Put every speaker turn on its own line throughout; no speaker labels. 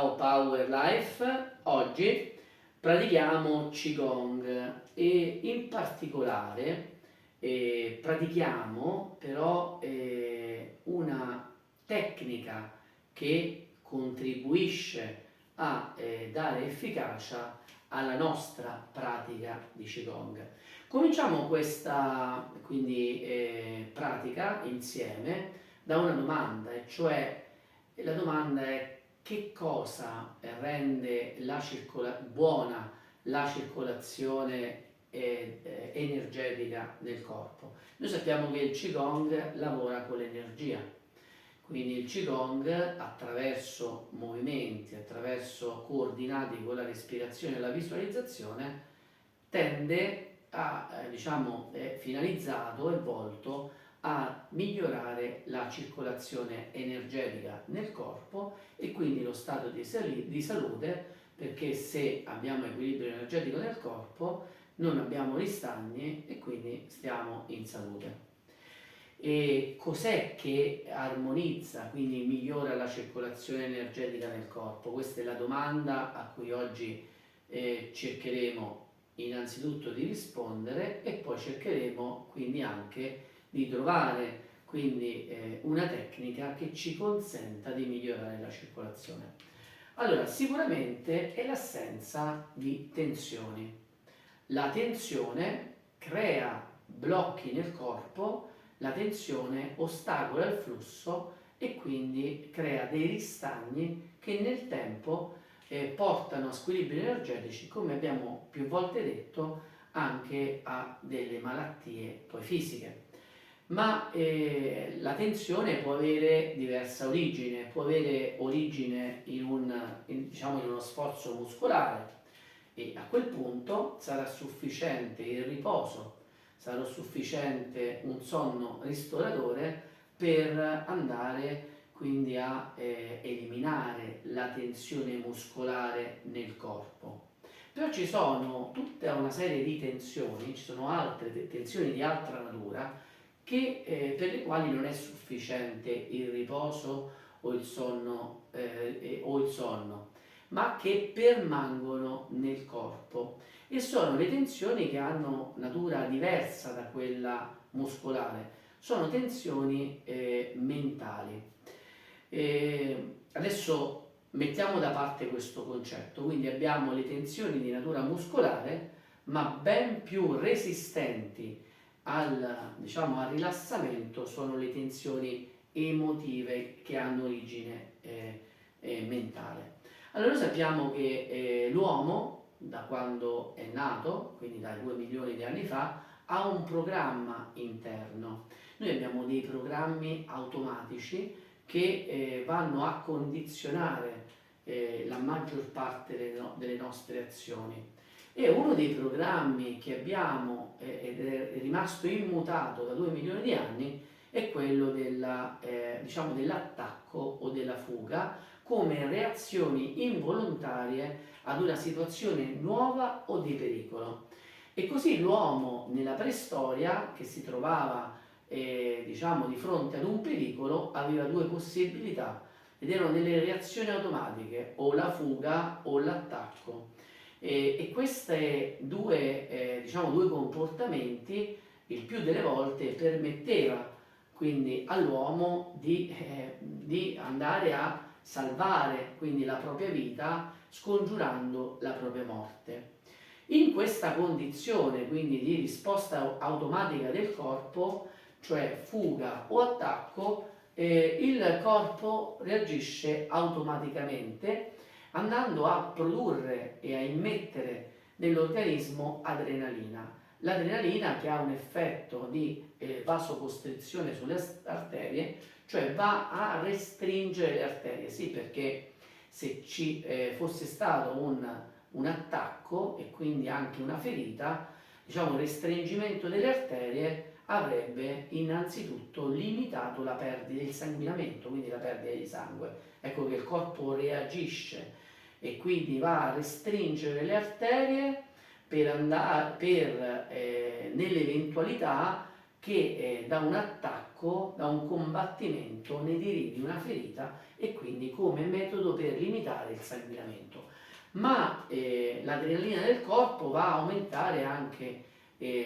Ciao Power Life, oggi pratichiamo Qigong e in particolare pratichiamo però una tecnica che contribuisce a dare efficacia alla nostra pratica di Qigong. Cominciamo questa quindi pratica insieme da una domanda, e cioè la domanda è: che cosa rende buona la circolazione energetica nel corpo? Noi sappiamo che il Qigong lavora con l'energia, quindi il Qigong attraverso movimenti, attraverso coordinati con la respirazione e la visualizzazione, tende a, è finalizzato e volto a migliorare la circolazione energetica nel corpo e quindi lo stato di salute, perché se abbiamo equilibrio energetico nel corpo non abbiamo ristagni e quindi stiamo in salute. E cos'è che armonizza, quindi migliora la circolazione energetica nel corpo? Questa è la domanda a cui oggi cercheremo innanzitutto di rispondere, e poi cercheremo quindi anche di trovare una tecnica che ci consenta di migliorare la circolazione. Allora, sicuramente è l'assenza di tensioni. La tensione crea blocchi nel corpo, la tensione ostacola il flusso e quindi crea dei ristagni che nel tempo portano a squilibri energetici, come abbiamo più volte detto, anche a delle malattie poi fisiche. Ma la tensione può avere diversa origine, può avere origine in uno sforzo muscolare, e a quel punto sarà sufficiente il riposo, sarà sufficiente un sonno ristoratore per andare quindi a eliminare la tensione muscolare nel corpo. Però ci sono tutta una serie di tensioni, ci sono altre tensioni di altra natura per le quali non è sufficiente il riposo o il sonno, ma che permangono nel corpo, e sono le tensioni che hanno natura diversa da quella muscolare, sono tensioni mentali. Adesso mettiamo da parte questo concetto, quindi abbiamo le tensioni di natura muscolare, ma ben più resistenti al rilassamento sono le tensioni emotive che hanno origine mentale. Allora noi sappiamo che l'uomo, da quando è nato, quindi da 2 milioni di anni fa, ha un programma interno. Noi abbiamo dei programmi automatici che vanno a condizionare la maggior parte delle nostre azioni. E uno dei programmi che abbiamo ed è rimasto immutato da 2 milioni di anni è quello dell'attacco o della fuga, come reazioni involontarie ad una situazione nuova o di pericolo. E così l'uomo nella preistoria, che si trovava di fronte ad un pericolo, aveva due possibilità, ed erano delle reazioni automatiche: o la fuga o l'attacco. E questi due comportamenti il più delle volte permetteva quindi all'uomo di andare a salvare quindi la propria vita, scongiurando la propria morte. In questa condizione quindi di risposta automatica del corpo, cioè fuga o attacco, il corpo reagisce automaticamente, andando a produrre e a immettere nell'organismo adrenalina. L'adrenalina, che ha un effetto di vasocostrizione sulle arterie, cioè va a restringere le arterie. Sì, perché se ci fosse stato un attacco e quindi anche una ferita, il restringimento delle arterie avrebbe innanzitutto limitato la perdita del sanguinamento, quindi la perdita di sangue. Ecco che il corpo reagisce e quindi va a restringere le arterie nell'eventualità che da un attacco, da un combattimento ne derivi una ferita e quindi come metodo per limitare il sanguinamento. Ma l'adrenalina del corpo va a aumentare anche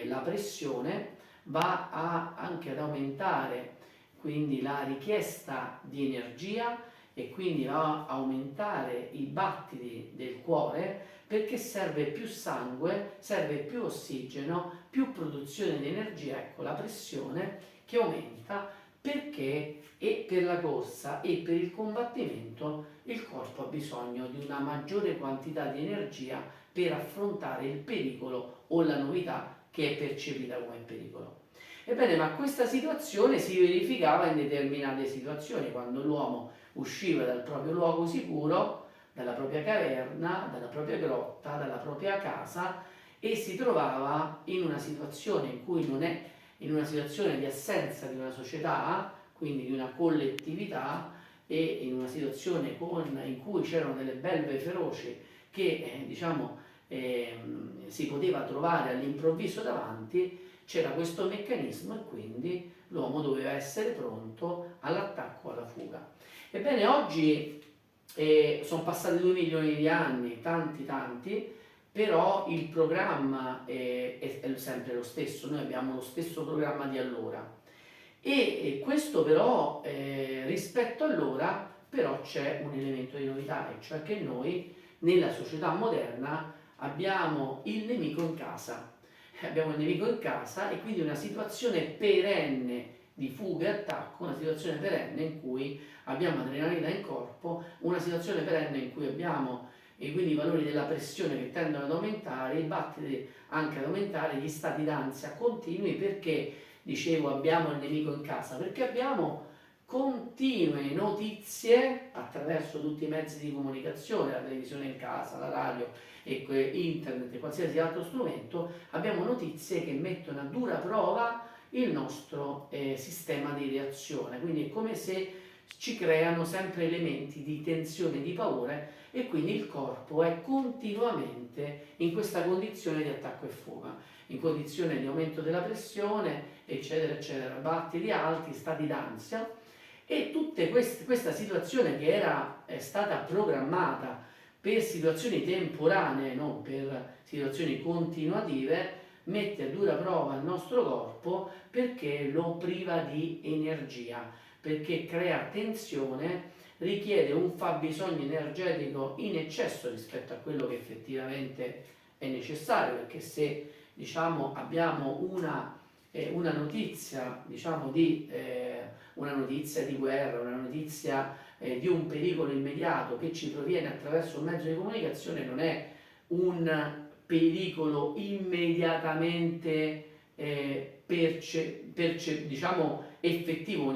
la pressione, anche ad aumentare quindi la richiesta di energia e quindi va a aumentare i battiti del cuore perché serve più sangue, serve più ossigeno, più produzione di energia, ecco la pressione che aumenta perché e per la corsa e per il combattimento il corpo ha bisogno di una maggiore quantità di energia per affrontare il pericolo o la novità che è percepita come pericolo. Ebbene, ma questa situazione si verificava in determinate situazioni, quando l'uomo usciva dal proprio luogo sicuro, dalla propria caverna, dalla propria grotta, dalla propria casa e si trovava in una situazione in cui non è in una situazione di assenza di una società, quindi di una collettività e in una situazione in cui c'erano delle belve feroci che si poteva trovare all'improvviso davanti, c'era questo meccanismo e quindi l'uomo doveva essere pronto all'attacco, alla fuga. Ebbene, oggi sono passati 2 milioni di anni, tanti, però il programma è sempre lo stesso, noi abbiamo lo stesso programma di allora. E questo però, rispetto a allora, però c'è un elemento di novità, e cioè che noi nella società moderna abbiamo il nemico in casa. Abbiamo il nemico in casa e quindi una situazione perenne di fuga e attacco, una situazione perenne in cui abbiamo adrenalina in corpo, una situazione perenne in cui abbiamo quindi i valori della pressione che tendono ad aumentare, i battiti anche ad aumentare, gli stati d'ansia continui. Perché dicevo abbiamo il nemico in casa? Perché abbiamo continue notizie attraverso tutti i mezzi di comunicazione, la televisione in casa, la radio e internet e qualsiasi altro strumento, abbiamo notizie che mettono a dura prova il nostro sistema di reazione, quindi è come se ci creano sempre elementi di tensione, di paura e quindi il corpo è continuamente in questa condizione di attacco e fuga, in condizione di aumento della pressione, eccetera, battiti alti, stati d'ansia. E tutta questa situazione che è stata programmata per situazioni temporanee, non per situazioni continuative, mette a dura prova il nostro corpo perché lo priva di energia, perché crea tensione, richiede un fabbisogno energetico in eccesso rispetto a quello che effettivamente è necessario, perché se abbiamo una notizia una notizia di guerra, una notizia di un pericolo immediato che ci proviene attraverso un mezzo di comunicazione, non è un pericolo immediatamente effettivo,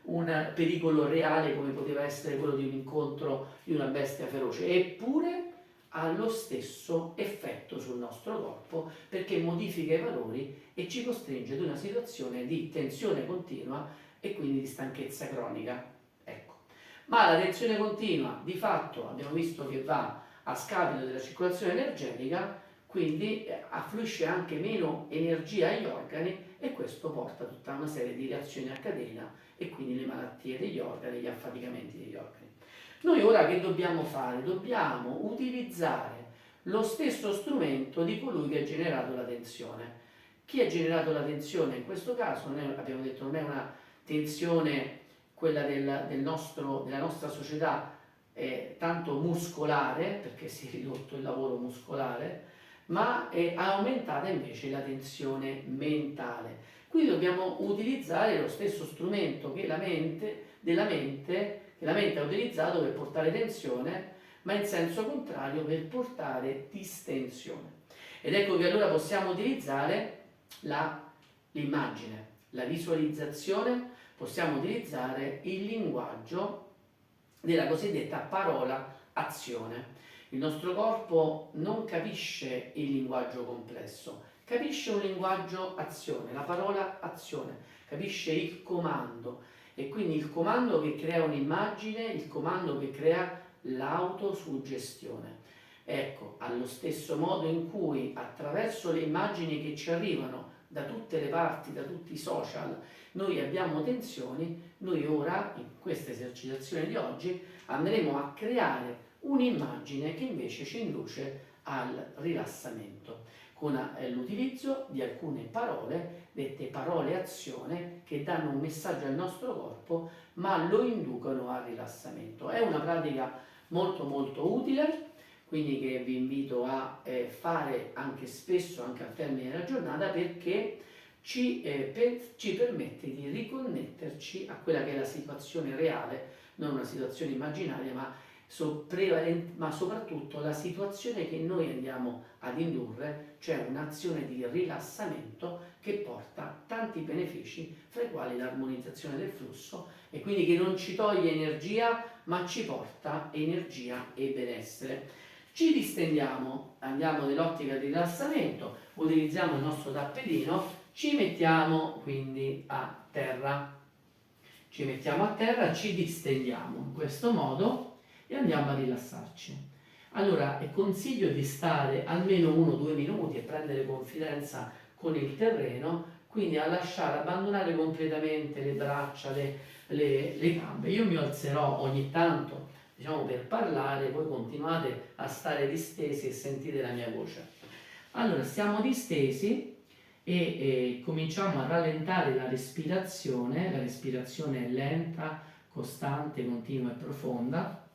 un pericolo reale come poteva essere quello di un incontro di una bestia feroce, eppure ha lo stesso effetto sul nostro corpo perché modifica i valori e ci costringe ad una situazione di tensione continua e quindi di stanchezza cronica. Ecco. Ma la tensione continua di fatto abbiamo visto che va a scapito della circolazione energetica, quindi affluisce anche meno energia agli organi e questo porta a tutta una serie di reazioni a catena e quindi le malattie degli organi, gli affaticamenti degli organi. Noi ora che dobbiamo fare? Dobbiamo utilizzare lo stesso strumento di colui che ha generato la tensione. Chi ha generato la tensione in questo caso, abbiamo detto, non è una tensione quella della nostra società tanto muscolare, perché si è ridotto il lavoro muscolare, ma è aumentata invece la tensione mentale. Quindi dobbiamo utilizzare lo stesso strumento che la mente ha utilizzato per portare tensione, ma in senso contrario per portare distensione. Ed ecco che allora possiamo utilizzare l'immagine, la visualizzazione, possiamo utilizzare il linguaggio della cosiddetta parola-azione. Il nostro corpo non capisce il linguaggio complesso, capisce un linguaggio azione, la parola azione, capisce il comando e quindi il comando che crea un'immagine, il comando che crea l'autosuggestione. Ecco, allo stesso modo in cui attraverso le immagini che ci arrivano da tutte le parti, da tutti i social, noi abbiamo tensioni, noi ora, in questa esercitazione di oggi, andremo a creare un'immagine che invece ci induce al rilassamento, con l'utilizzo di alcune parole, dette parole azione, che danno un messaggio al nostro corpo, ma lo inducono al rilassamento. È una pratica molto molto utile, quindi che vi invito a fare anche spesso, anche al termine della giornata, perché ci permette di riconnetterci a quella che è la situazione reale, non una situazione immaginaria, ma soprattutto la situazione che noi andiamo ad indurre, cioè un'azione di rilassamento che porta tanti benefici, fra i quali l'armonizzazione del flusso, e quindi che non ci toglie energia, ma ci porta energia e benessere. Ci distendiamo, andiamo nell'ottica di rilassamento, utilizziamo il nostro tappetino, ci mettiamo quindi a terra. Ci mettiamo a terra, ci distendiamo in questo modo e andiamo a rilassarci. Allora, consiglio di stare almeno 1-2 minuti e prendere confidenza con il terreno, quindi a lasciare abbandonare completamente le braccia, le gambe. Io mi alzerò ogni tanto, diciamo, per parlare, voi continuate a stare distesi e sentite la mia voce. Allora, stiamo distesi e cominciamo a rallentare la respirazione è lenta, costante, continua e profonda,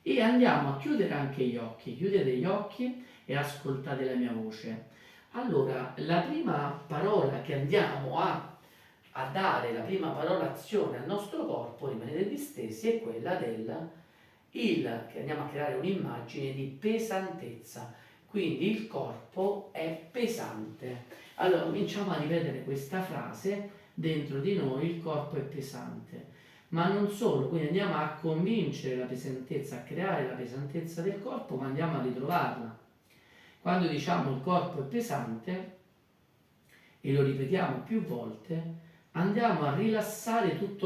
e andiamo a chiudere anche gli occhi, chiudete gli occhi e ascoltate la mia voce. Allora, la prima parola che andiamo a dare, la prima parola azione al nostro corpo, rimanete distesi, è quella che andiamo a creare un'immagine di pesantezza, quindi il corpo è pesante. Allora cominciamo a ripetere questa frase dentro di noi: il corpo è pesante. Ma non solo, quindi andiamo a convincere la pesantezza, a creare la pesantezza del corpo, ma andiamo a ritrovarla. Quando diciamo il corpo è pesante, e lo ripetiamo più volte, andiamo a rilassare tutti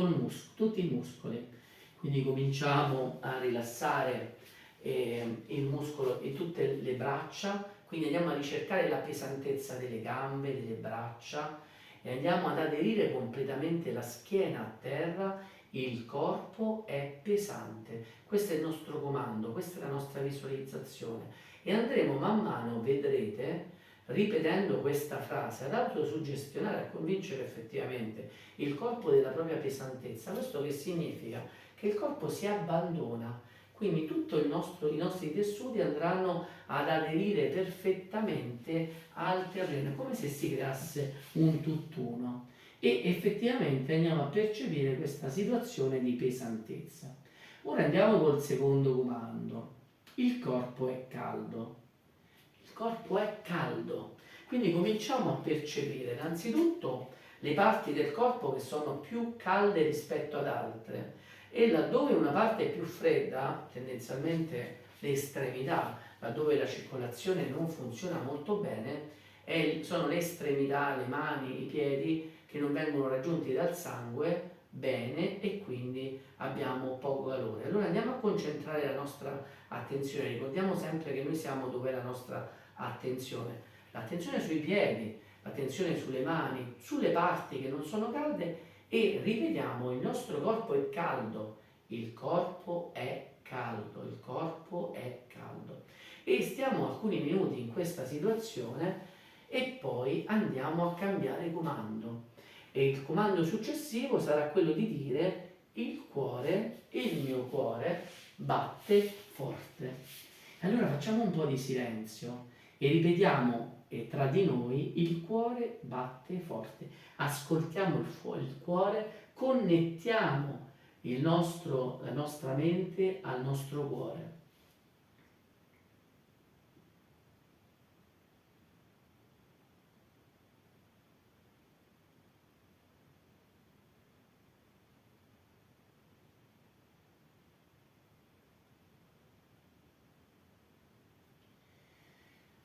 i muscoli. Quindi cominciamo a rilassare il muscolo e tutte le braccia, quindi andiamo a ricercare la pesantezza delle gambe, delle braccia, e andiamo ad aderire completamente la schiena a terra. Il corpo è pesante. Questo è il nostro comando, questa è la nostra visualizzazione, e andremo man mano, vedrete, ripetendo questa frase, ad autosuggestionare, a convincere effettivamente il corpo della propria pesantezza. Questo che significa? Che il corpo si abbandona, quindi tutti i nostri tessuti andranno ad aderire perfettamente al terreno, come se si creasse un tutt'uno, e effettivamente andiamo a percepire questa situazione di pesantezza. Ora andiamo col secondo comando. Il corpo è caldo. Il corpo è caldo, quindi cominciamo a percepire innanzitutto le parti del corpo che sono più calde rispetto ad altre, e laddove una parte è più fredda, tendenzialmente le estremità, laddove la circolazione non funziona molto bene, sono le estremità, le mani, i piedi, che non vengono raggiunti dal sangue bene, e quindi abbiamo poco calore. Allora andiamo a concentrare la nostra attenzione, ricordiamo sempre che noi siamo dove è la nostra attenzione. L'attenzione sui piedi, l'attenzione sulle mani, sulle parti che non sono calde, e ripetiamo: il nostro corpo è caldo, il corpo è caldo, il corpo è caldo. E stiamo alcuni minuti in questa situazione e poi andiamo a cambiare comando. E il comando successivo sarà quello di dire: il mio cuore batte forte. Allora facciamo un po' di silenzio e ripetiamo tra di noi: il cuore batte forte. Ascoltiamo il cuore, connettiamo la nostra mente al nostro cuore.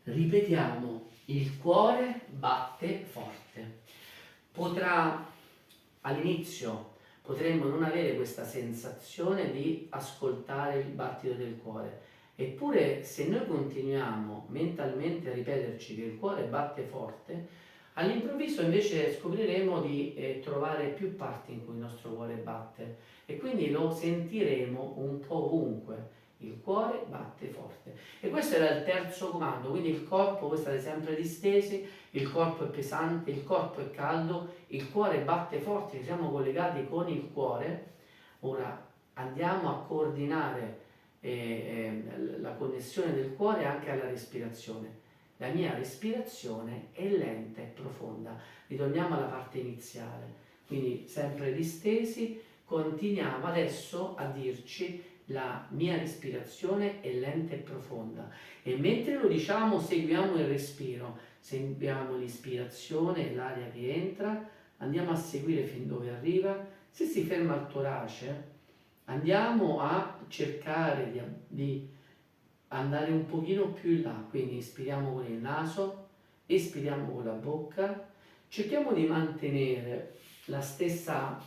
Ripetiamo: il cuore batte forte. All'inizio potremmo non avere questa sensazione di ascoltare il battito del cuore, eppure se noi continuiamo mentalmente a ripeterci che il cuore batte forte, All'improvviso invece scopriremo di trovare più parti in cui il nostro cuore batte e quindi lo sentiremo un po' ovunque. Il cuore batte forte. E questo era il terzo comando, quindi il corpo, voi state sempre distesi, il corpo è pesante, il corpo è caldo, il cuore batte forte, siamo collegati con il cuore. Ora andiamo a coordinare la connessione del cuore anche alla respirazione. La mia respirazione è lenta e profonda. Ritorniamo alla parte iniziale. Quindi sempre distesi, continuiamo adesso a dirci la mia respirazione è lenta e profonda. E mentre lo diciamo seguiamo il respiro, seguiamo l'ispirazione, l'aria che entra, andiamo a seguire fin dove arriva. Se si ferma il torace, andiamo a cercare di andare un pochino più in là, quindi ispiriamo con il naso, espiriamo con la bocca, cerchiamo di mantenere la stessa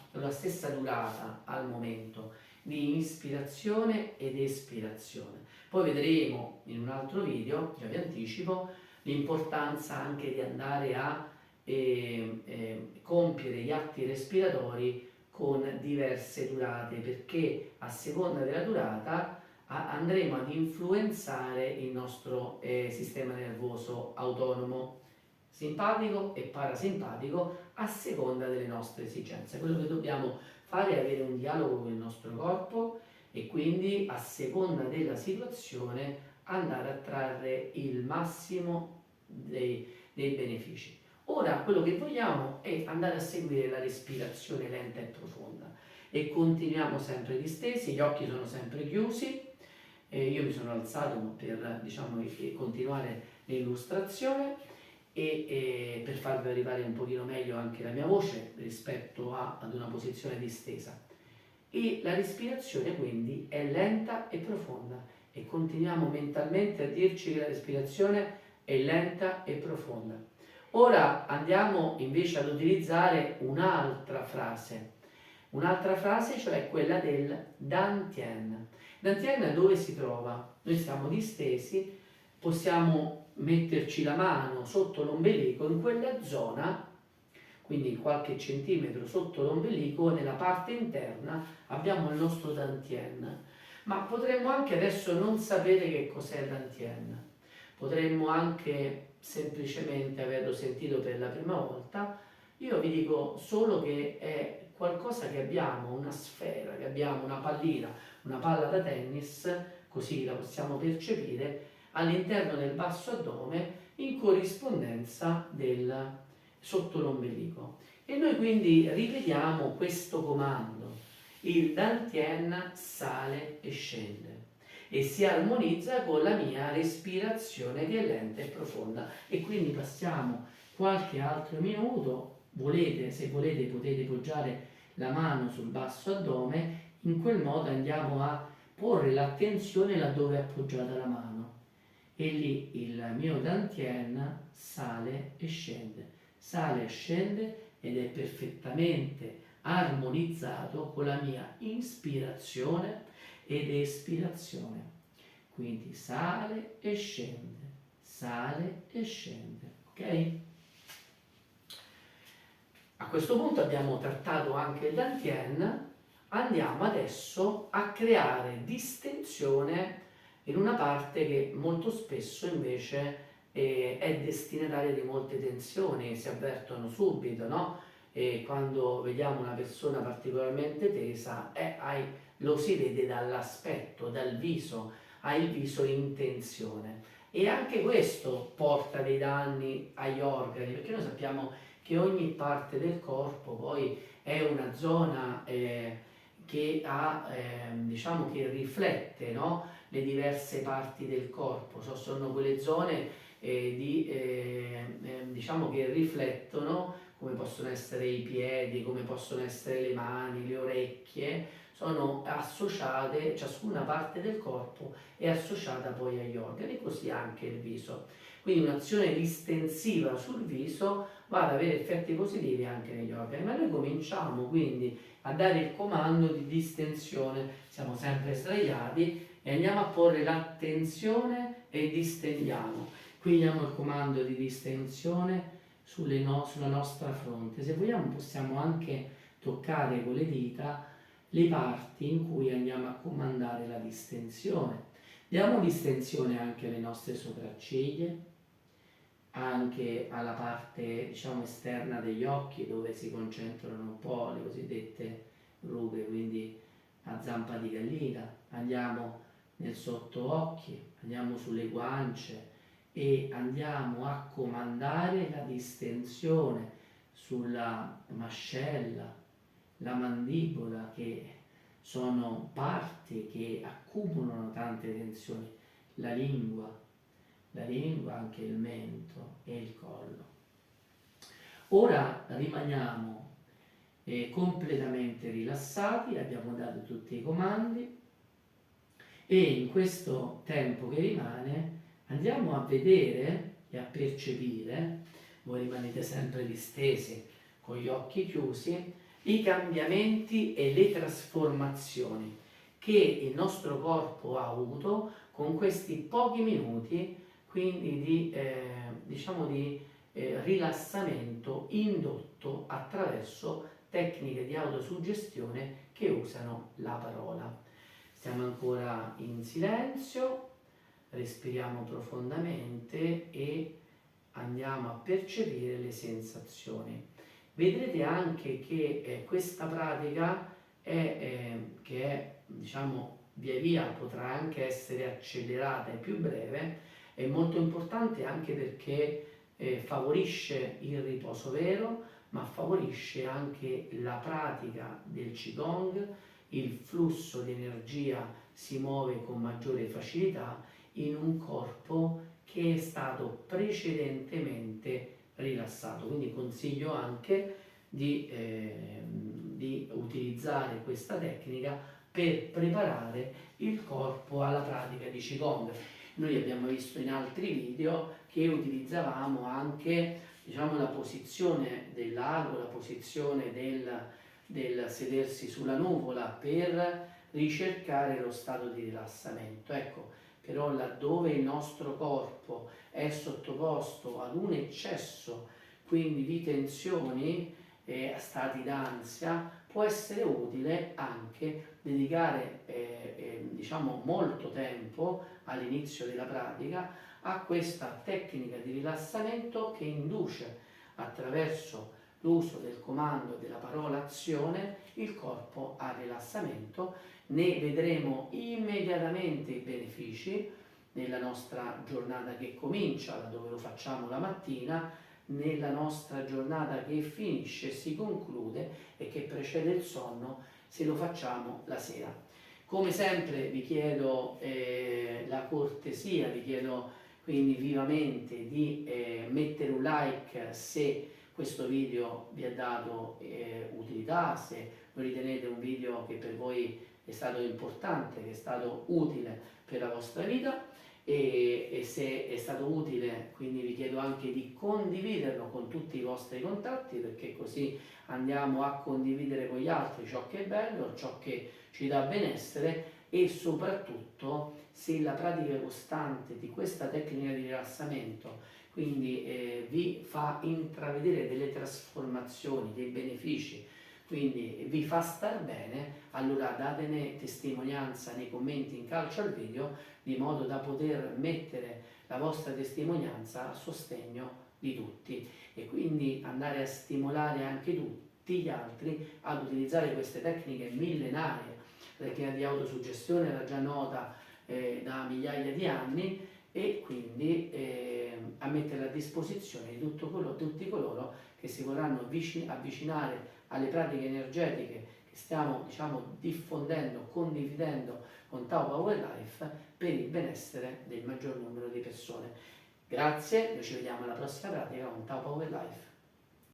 durata al momento di ispirazione ed espirazione. Poi vedremo in un altro video, già vi anticipo, l'importanza anche di andare a compiere gli atti respiratori con diverse durate, perché a seconda della durata andremo ad influenzare il nostro sistema nervoso autonomo, simpatico e parasimpatico, a seconda delle nostre esigenze. Quello che dobbiamo fare è avere un dialogo con il nostro corpo e quindi a seconda della situazione andare a trarre il massimo dei benefici. Ora quello che vogliamo è andare a seguire la respirazione lenta e profonda e continuiamo sempre distesi, gli occhi sono sempre chiusi. Io mi sono alzato per continuare l'illustrazione e per farvi arrivare un pochino meglio anche la mia voce rispetto ad una posizione distesa. E la respirazione quindi è lenta e profonda e continuiamo mentalmente a dirci che la respirazione è lenta e profonda. Ora andiamo invece ad utilizzare un'altra frase, cioè quella del Dantian. Dantian dove si trova? Noi siamo distesi, possiamo metterci la mano sotto l'ombelico, in quella zona, quindi qualche centimetro sotto l'ombelico, nella parte interna abbiamo il nostro Dantian. Ma potremmo anche adesso non sapere che cos'è il Dantian, potremmo anche semplicemente averlo sentito per la prima volta. Io vi dico solo che è qualcosa che abbiamo, una sfera, che abbiamo una pallina, una palla da tennis, così la possiamo percepire, all'interno del basso addome in corrispondenza sotto l'ombelico. E noi quindi ripetiamo questo comando. Il Dantian sale e scende e si armonizza con la mia respirazione che è lenta e profonda. E quindi passiamo qualche altro minuto. Se volete potete poggiare la mano sul basso addome, in quel modo andiamo a porre l'attenzione laddove è appoggiata la mano e lì il mio Dantian sale e scende ed è perfettamente armonizzato con la mia inspirazione ed espirazione. Quindi sale e scende, ok? A questo punto abbiamo trattato anche il Dantian, andiamo adesso a creare distensione in una parte che molto spesso invece è destinataria di molte tensioni, si avvertono subito, no? E quando vediamo una persona particolarmente tesa, lo si vede dall'aspetto, dal viso, ha il viso in tensione. E anche questo porta dei danni agli organi, perché noi sappiamo che ogni parte del corpo poi è una zona che che riflette, no? Le diverse parti del corpo, sono quelle zone che riflettono, come possono essere i piedi, come possono essere le mani, le orecchie, sono associate, ciascuna parte del corpo è associata poi agli organi, così anche il viso. Quindi un'azione distensiva sul viso va ad avere effetti positivi anche negli organi, ma noi cominciamo quindi a dare il comando di distensione, siamo sempre sdraiati e andiamo a porre l'attenzione e distendiamo. Qui diamo il comando di distensione sulla nostra fronte. Se vogliamo possiamo anche toccare con le dita le parti in cui andiamo a comandare la distensione. Diamo distensione anche alle nostre sopracciglia, anche alla parte diciamo esterna degli occhi dove si concentrano un po' le cosiddette rughe, quindi a zampa di gallina. Andiamo nel sottoocchi, andiamo sulle guance e andiamo a comandare la distensione sulla mascella, la mandibola, che sono parti che accumulano tante tensioni, la lingua, anche il mento e il collo. Ora rimaniamo completamente rilassati, abbiamo dato tutti i comandi e in questo tempo che rimane andiamo a vedere e a percepire, voi rimanete sempre distesi con gli occhi chiusi, i cambiamenti e le trasformazioni che il nostro corpo ha avuto con questi pochi minuti, quindi di rilassamento indotto attraverso tecniche di autosuggestione che usano la parola. Stiamo ancora in silenzio, respiriamo profondamente e andiamo a percepire le sensazioni. Vedrete anche che questa pratica via via potrà anche essere accelerata e più breve, è molto importante anche perché favorisce il riposo vero, ma favorisce anche la pratica del Qigong, il flusso di energia si muove con maggiore facilità in un corpo che è stato precedentemente rilassato. Quindi consiglio anche di utilizzare questa tecnica per preparare il corpo alla pratica di Qigong. Noi abbiamo visto in altri video che utilizzavamo anche la posizione dell'ago, la posizione del sedersi sulla nuvola per ricercare lo stato di rilassamento. Ecco, però laddove il nostro corpo è sottoposto ad un eccesso quindi di tensioni e stati d'ansia, può essere utile anche dedicare molto tempo all'inizio della pratica a questa tecnica di rilassamento che induce attraverso l'uso del comando della parola azione il corpo al rilassamento. Ne vedremo immediatamente i benefici nella nostra giornata che comincia, da dove lo facciamo la mattina, nella nostra giornata che finisce, si conclude e che precede il sonno se lo facciamo la sera. Come sempre vi chiedo la cortesia, vi chiedo quindi vivamente di mettere un like se questo video vi ha dato utilità, se lo ritenete un video che per voi è stato importante, che è stato utile per la vostra vita. E se è stato utile, quindi vi chiedo anche di condividerlo con tutti i vostri contatti, perché così andiamo a condividere con gli altri ciò che è bello, ciò che ci dà benessere e soprattutto se la pratica costante di questa tecnica di rilassamento quindi vi fa intravedere delle trasformazioni, dei benefici, quindi vi fa star bene, allora datene testimonianza nei commenti in calce al video, di modo da poter mettere la vostra testimonianza a sostegno di tutti e quindi andare a stimolare anche tutti gli altri ad utilizzare queste tecniche millenarie. La tecnica di autosuggestione era già nota da migliaia di anni e quindi a metterla a disposizione di tutti coloro che si vorranno avvicinare alle pratiche energetiche che stiamo diffondendo, condividendo con Tao Power Life per il benessere del maggior numero di persone. Grazie, noi ci vediamo alla prossima pratica con Tao Power Life.